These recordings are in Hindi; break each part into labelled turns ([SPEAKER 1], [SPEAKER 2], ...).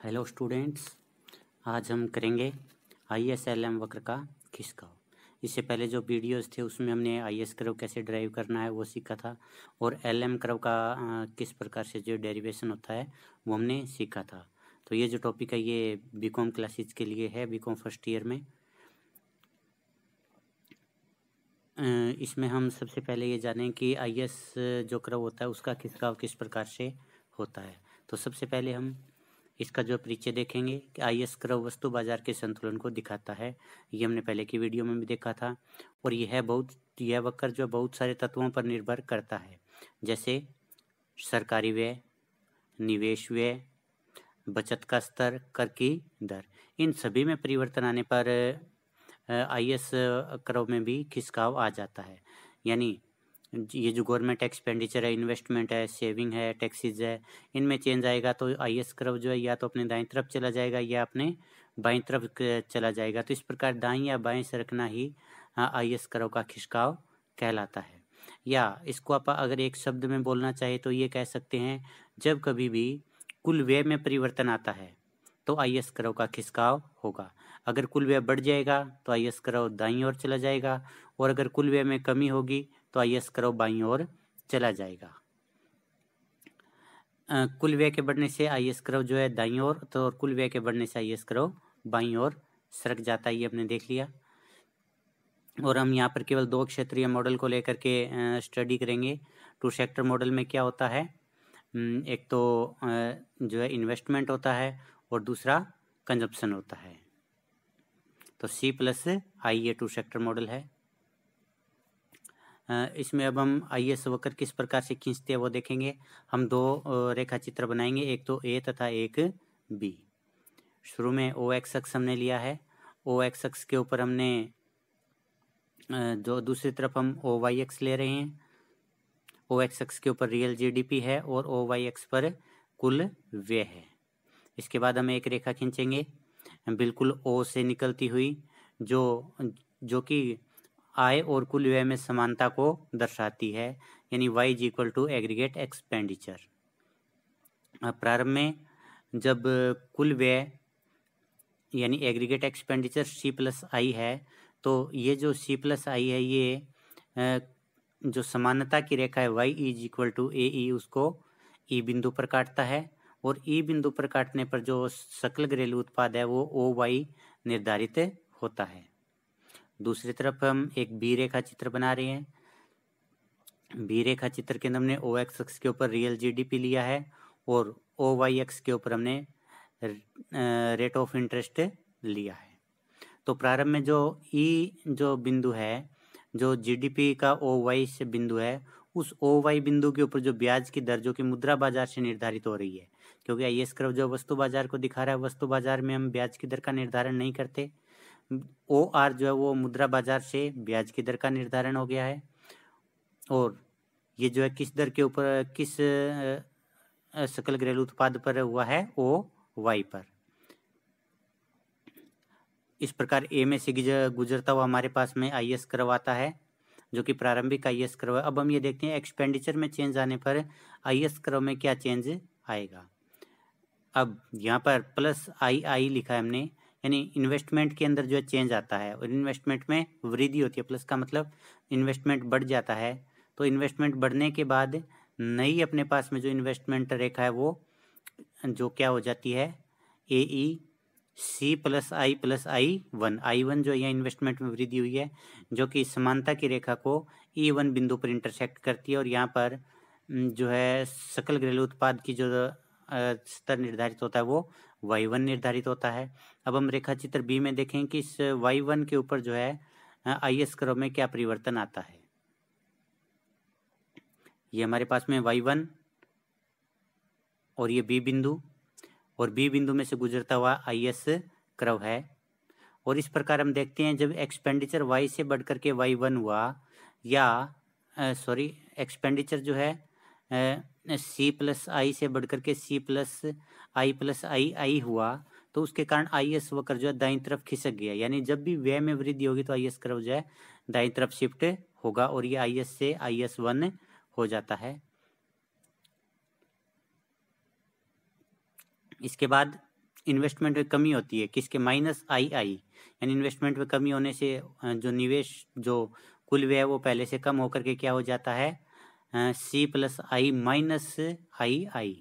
[SPEAKER 1] हेलो स्टूडेंट्स, आज हम करेंगे ISLM वक्र का खिसकाव। इससे पहले जो वीडियोस थे उसमें हमने IS कर्व कैसे ड्राइव करना है वो सीखा था और LM कर्व का किस प्रकार से जो डेरिवेशन होता है वो हमने सीखा था। तो ये जो टॉपिक है ये बीकॉम क्लासेज के लिए है, बीकॉम फर्स्ट ईयर में। इसमें हम सबसे पहले ये जानें कि IS जो कर्व होता है उसका खिसकाव किस प्रकार से होता है। तो सबसे पहले हम इसका जो परिचय देखेंगे कि IS कर्व वस्तु बाजार के संतुलन को दिखाता है। ये हमने पहले की वीडियो में भी देखा था और यह वक्र जो बहुत सारे तत्वों पर निर्भर करता है, जैसे सरकारी व्यय, निवेश व्यय, बचत का स्तर, कर की दर। इन सभी में परिवर्तन आने पर IS कर्व में भी खिसकाव आ जाता है। यानी ये जो गवर्नमेंट एक्सपेंडिचर है, इन्वेस्टमेंट है, सेविंग है, टैक्सेस है, इनमें चेंज आएगा तो IS कर्व जो है या तो अपने दाईं तरफ चला जाएगा या अपने बाईं तरफ चला जाएगा। तो इस प्रकार दाईं या बाएं सरकना ही IS कर्व का खिसकाव कहलाता है। या इसको आप अगर एक शब्द में बोलना चाहे तो ये कह सकते हैं, जब कभी भी कुल व्यय में परिवर्तन आता है तो IS कर्व का खिसकाव होगा। अगर कुल व्यय बढ़ जाएगा तो IS कर्व दाईं ओर चला जाएगा और अगर कुल व्यय में कमी होगी तो IS कर्व बाईं ओर चला जाएगा। कुल व्यय के बढ़ने से IS कर्व जो है दाईं ओर, तो और कुल व्यय के बढ़ने से IS कर्व बाईं ओर सरक जाता है। ये हमने देख लिया। और हम यहाँ पर केवल दो क्षेत्रीय मॉडल को लेकर के स्टडी करेंगे। टू सेक्टर मॉडल में क्या होता है, एक तो जो है इन्वेस्टमेंट होता है और दूसरा कंजप्शन होता है। तो C+I ये टू सेक्टर मॉडल है। इसमें अब हम IS वक्र किस प्रकार से खींचते हैं वो देखेंगे। हम दो रेखा चित्र बनाएंगे, एक तो A तथा एक B। शुरू में OX अक्ष हमने लिया है। OX अक्ष के ऊपर हमने जो दूसरी तरफ हम OY अक्ष ले रहे हैं। OX अक्ष के ऊपर रियल GDP है और OY अक्ष पर कुल व्यय है। इसके बाद हम एक रेखा खींचेंगे बिल्कुल O से निकलती हुई, जो कि आय और कुल व्यय में समानता को दर्शाती है, यानी Y = एग्रीगेट एक्सपेंडिचर। प्रारंभ में जब कुल व्यय यानी एग्रीगेट एक्सपेंडिचर C+I है, तो ये जो C+I है ये जो समानता की रेखा है Y = AE उसको E बिंदु पर काटता है और E बिंदु पर काटने पर जो सकल घरेलू उत्पाद है वो OY निर्धारित होता है। दूसरी तरफ हम एक B रेखा चित्र बना रहे हैं। B रेखा चित्र के अंदर हमने OX अक्ष के ऊपर रियल GDP लिया है और OY अक्ष के ऊपर हमने रेट ऑफ इंटरेस्ट लिया है। तो प्रारंभ में जो जो बिंदु है, जो GDP का OY से बिंदु है, उस OY बिंदु के ऊपर जो ब्याज की दर जो कि मुद्रा बाजार से निर्धारित हो रही है, क्योंकि IS कर्व जो वस्तु बाजार को दिखा रहा है, वस्तु बाजार में हम ब्याज की दर का निर्धारण नहीं करते। OR जो है वो मुद्रा बाजार से ब्याज की दर का निर्धारण हो गया है और ये जो है किस दर के ऊपर, किस सकल घरेलू उत्पाद पर हुआ है, OY पर। इस प्रकार A में से गुजरता हुआ हमारे पास में IS कर्व आता है जो कि प्रारंभिक IS कर्व है। अब हम ये देखते हैं एक्सपेंडिचर में चेंज आने पर IS कर्व में क्या चेंज आएगा। अब यहाँ पर +II लिखा है हमने, यानी इन्वेस्टमेंट के अंदर जो है चेंज आता है और इन्वेस्टमेंट में वृद्धि होती है। प्लस का मतलब इन्वेस्टमेंट बढ़ जाता है। तो इन्वेस्टमेंट बढ़ने के बाद नई अपने पास में जो इन्वेस्टमेंट रेखा है वो जो क्या हो जाती है, AE C+I+I1। I1 जो यहाँ इन्वेस्टमेंट में वृद्धि हुई है जो कि समानता की रेखा को E1 बिंदु पर इंटरसेक्ट करती है और यहाँ पर जो है सकल घरेलू उत्पाद की जो स्तर निर्धारित होता है वो Y1 निर्धारित होता है। अब हम रेखा चित्र B में देखें कि इस Y1 के ऊपर जो है IS कर्व में क्या परिवर्तन आता है। ये हमारे पास में Y1 और ये B बिंदु और B बिंदु में से गुजरता हुआ IS कर्व है। और इस प्रकार हम देखते हैं जब एक्सपेंडिचर Y से बढ़कर के Y1 हुआ, या एक्सपेंडिचर जो है C+I से बढ़कर के C+I+II हुआ, तो उसके कारण IS वक्र जो है दाईं तरफ खिसक गया। यानी जब भी व्यय में वृद्धि होगी तो IS कर्व जो है दाईं तरफ शिफ्ट होगा और ये IS से IS1 हो जाता है। इसके बाद इन्वेस्टमेंट में कमी होती है किसके, -II, यानी इन्वेस्टमेंट में कमी होने से जो निवेश जो कुल व्यय वो पहले से कम होकर के क्या हो जाता है, C+I -II।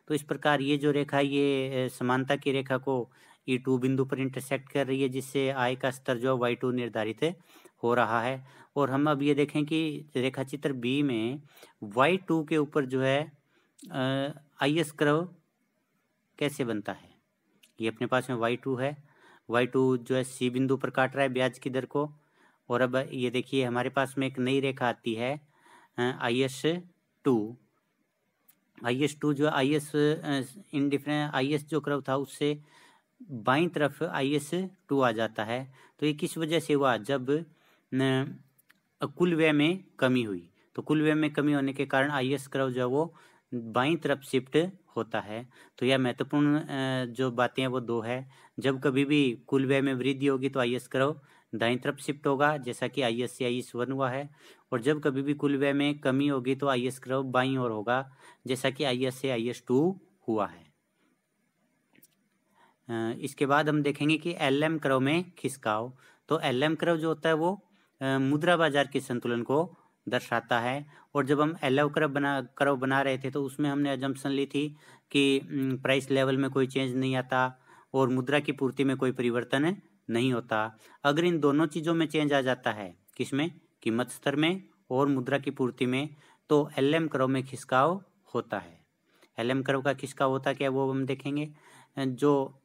[SPEAKER 1] तो इस प्रकार ये जो रेखा ये समानता की रेखा को E2 बिंदु पर इंटरसेक्ट कर रही है, जिससे आय का स्तर जो Y2 निर्धारित हो रहा है। और हम अब ये देखें कि रेखा चित्र बी में Y2 के ऊपर जो है IS कर्व कैसे बनता है। ये अपने पास में Y2 है, Y2 जो है C बिंदु पर काट रहा है ब्याज की दर को। और अब ये देखिए हमारे पास में एक नई रेखा आती है IS2। IS2 जो IS इंडिफरेंट IS जो कर्व था उससे बाईं तरफ IS2 आ जाता है। तो ये किस वजह से हुआ, जब कुल व्यय में कमी हुई। तो कुल व्यय में कमी होने के कारण IS कर्व जो है वो बाईं तरफ शिफ्ट होता है। तो यह महत्वपूर्ण जो बातें हैं वो दो है। जब कभी भी कुल व्यय में वृद्धि होगी तो IS कर्व दाईं तरफ शिफ्ट होगा, जैसा कि IS से IS1 हुआ है। और जब कभी भी कुल व्यय में कमी होगी तो IS कर्व बाईं ओर होगा, जैसा कि IS से IS2 हुआ है। इसके बाद हम देखेंगे कि LM कर्व में खिसकाव। तो LM कर्व जो होता है वो मुद्रा बाजार के संतुलन को दर्शाता है। और जब हम LM कर्व बना रहे थे तो उसमें हमने अजम्पशन ली थी कि प्राइस लेवल में कोई चेंज नहीं आता और मुद्रा की पूर्ति में कोई परिवर्तन नहीं होता। अगर इन दोनों चीज़ों में चेंज आ जाता है, किसमें, कीमत स्तर में और मुद्रा की पूर्ति में, तो LM कर्व में खिसकाव होता है। LM कर्व का खिसकाव होता क्या वो हम देखेंगे। जो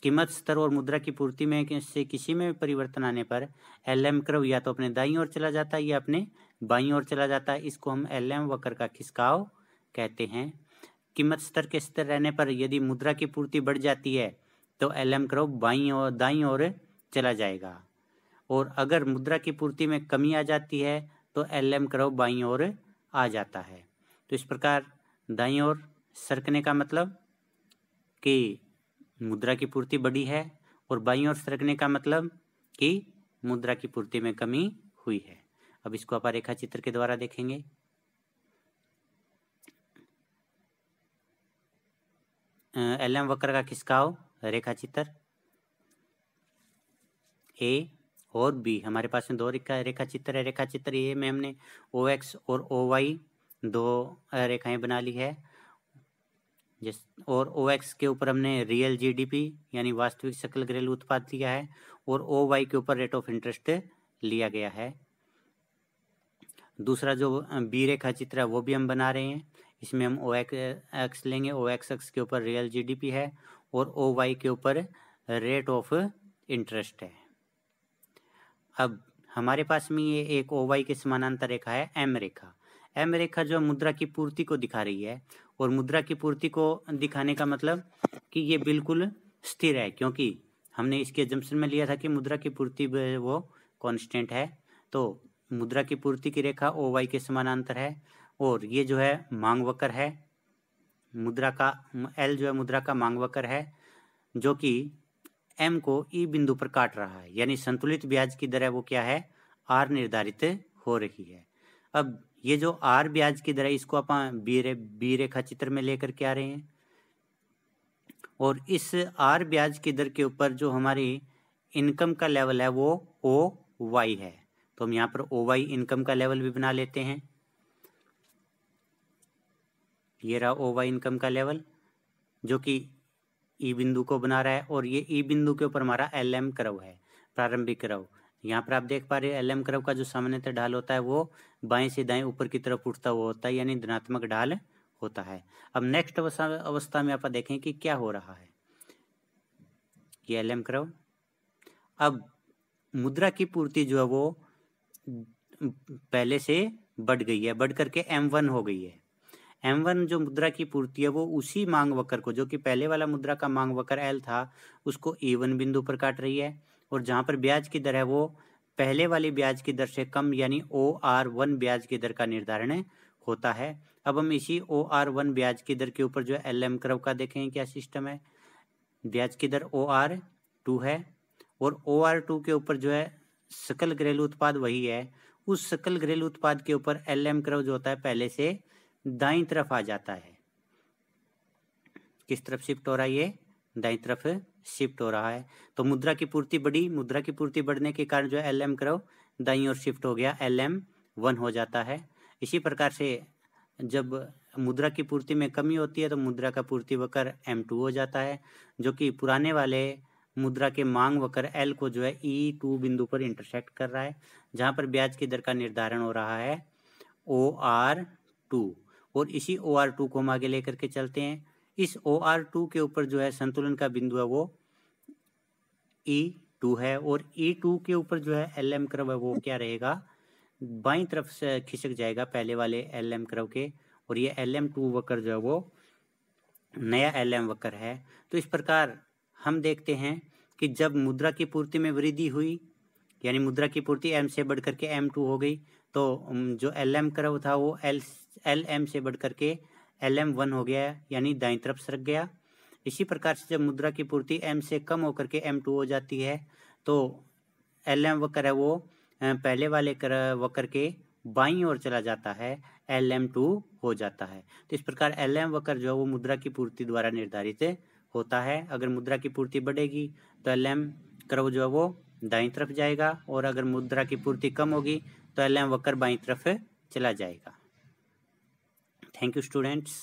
[SPEAKER 1] कीमत स्तर और मुद्रा की पूर्ति में से किसी में परिवर्तन आने पर LM कर्व या तो अपने दाईं ओर चला जाता है या अपने बाईं ओर चला जाता है। इसको हम LM वक्र का खिसकाव कहते हैं। कीमत स्तर के स्थिर रहने पर यदि मुद्रा की पूर्ति बढ़ जाती है तो LM कर्व बाईं और दाईं ओर चला जाएगा। और अगर मुद्रा की पूर्ति में कमी आ जाती है तो LM कर्व बाईं ओर आ जाता है। तो इस प्रकार दाईं ओर सरकने का मतलब कि मुद्रा की पूर्ति बढ़ी है और बाईं ओर सरकने का मतलब कि मुद्रा की पूर्ति में कमी हुई है। अब इसको आप रेखा चित्र के द्वारा देखेंगे। LM वक्र का खिसकाव रेखा चित्र ए और बी, हमारे पास में दो रेखा चित्र है। रेखा चित्र ए में हमने OX और OY दो रेखाएं बना ली है, और OX के ऊपर हमने रियल GDP यानी वास्तविक सकल घरेलू उत्पाद लिया है और OY के ऊपर रेट ऑफ इंटरेस्ट लिया गया है। दूसरा जो बी रेखा चित्र है वो भी हम बना रहे हैं। इसमें हम OX लेंगे, OX के ऊपर रियल GDP है और OY के ऊपर रेट ऑफ इंटरेस्ट है। अब हमारे पास में ये एक OY के समानांतर रेखा है M रेखा। M रेखा जो मुद्रा की पूर्ति को दिखा रही है, और मुद्रा की पूर्ति को दिखाने का मतलब कि ये बिल्कुल स्थिर है, क्योंकि हमने इसके अजम्पशन में लिया था कि मुद्रा की पूर्ति वो कांस्टेंट है। तो मुद्रा की पूर्ति की रेखा OY के समानांतर है और ये जो है मांग वक्र है, मुद्रा का L जो है मुद्रा का मांग वक्र है, जो कि M को E बिंदु पर काट रहा है, यानी संतुलित ब्याज की दर है वो क्या है, R निर्धारित हो रही है। अब ये जो R ब्याज की दर है इसको अपन बी रेखा चित्र में लेकर के आ रहे हैं, और इस R ब्याज की दर के ऊपर जो हमारी इनकम का लेवल है वो OY है। तो हम यहाँ पर OY इनकम का लेवल भी बना लेते हैं। ये रहा OY इनकम का लेवल जो कि E बिंदु को बना रहा है, और ये E बिंदु के ऊपर हमारा LM कर्व है, प्रारंभिक कर्व। यहाँ पर आप देख पा रहे हैं LM कर्व का जो सामान्यतः ढाल होता है वो बाएं से दाएं ऊपर की तरफ उठता हुआ होता है, यानी धनात्मक ढाल होता है। अब नेक्स्ट अवस्था में आप देखें कि क्या हो रहा है। ये LM कर्व, अब मुद्रा की पूर्ति जो है वो पहले से बढ़ गई है, बढ़ करके M1 हो गई है। M1 जो मुद्रा की पूर्ति है वो उसी मांग वक्र को, जो कि पहले वाला मुद्रा का मांग वक्र L था, उसको E1 बिंदु पर काट रही है, और जहां पर ब्याज की दर है वो पहले वाली ब्याज की दर से कम, यानी OR1 ब्याज की दर का निर्धारण होता है। अब हम इसी OR1 ब्याज की दर के ऊपर जो है LM कर्व का देखें क्या सिस्टम है। ब्याज की दर OR2 है, और OR2 के ऊपर जो है सकल घरेलू उत्पाद वही है, उस सकल घरेलू उत्पाद के ऊपर LM कर्व जो होता है पहले से दाईं तरफ आ जाता है। किस तरफ शिफ्ट हो रहा है, ये दाईं तरफ शिफ्ट हो रहा है। तो मुद्रा की पूर्ति बढ़ी, मुद्रा की पूर्ति बढ़ने के कारण जो है LM कर्व दाईं ओर शिफ्ट हो गया, LM1 हो जाता है। इसी प्रकार से जब मुद्रा की पूर्ति में कमी होती है तो मुद्रा का पूर्ति वक्र M2 हो जाता है, जो कि पुराने वाले मुद्रा के मांग वक्र L को जो है E2 बिंदु पर इंटरसेक्ट कर रहा है, जहां पर ब्याज की दर का निर्धारण हो रहा है OR2। और इसी OR2 को हम आगे लेकर के चलते हैं। इस OR2 के ऊपर जो है संतुलन का बिंदु है वो E2 है, और E2 के ऊपर जो है LM कर्व है वो क्या रहेगा, बाईं तरफ से खिसक जाएगा पहले वाले LM कर्व के, और ये LM2 वक्र जो है वो नया LM वक्र है। तो इस प्रकार हम देखते हैं कि जब मुद्रा की पूर्ति में वृद्धि हुई, यानी मुद्रा की पूर्ति M से बढ़ करके M2 हो गई, तो जो LM कर्व था वो LM से बढ़ करके LM1 हो गया, यानी दाईं तरफ सरक गया। इसी प्रकार से जब मुद्रा की पूर्ति M से कम होकर के M2 हो जाती है तो LM वक्र है वो पहले वाले वक्र के बाईं ओर चला जाता है, LM2 हो जाता है। तो इस प्रकार LM वक्र जो है वो मुद्रा की पूर्ति द्वारा निर्धारित होता है। अगर मुद्रा की पूर्ति बढ़ेगी तो LM कर्व जो है वो दाईं तरफ जाएगा, और अगर मुद्रा की पूर्ति कम होगी तो LM वक्र बाईं तरफ चला जाएगा। Thank you students.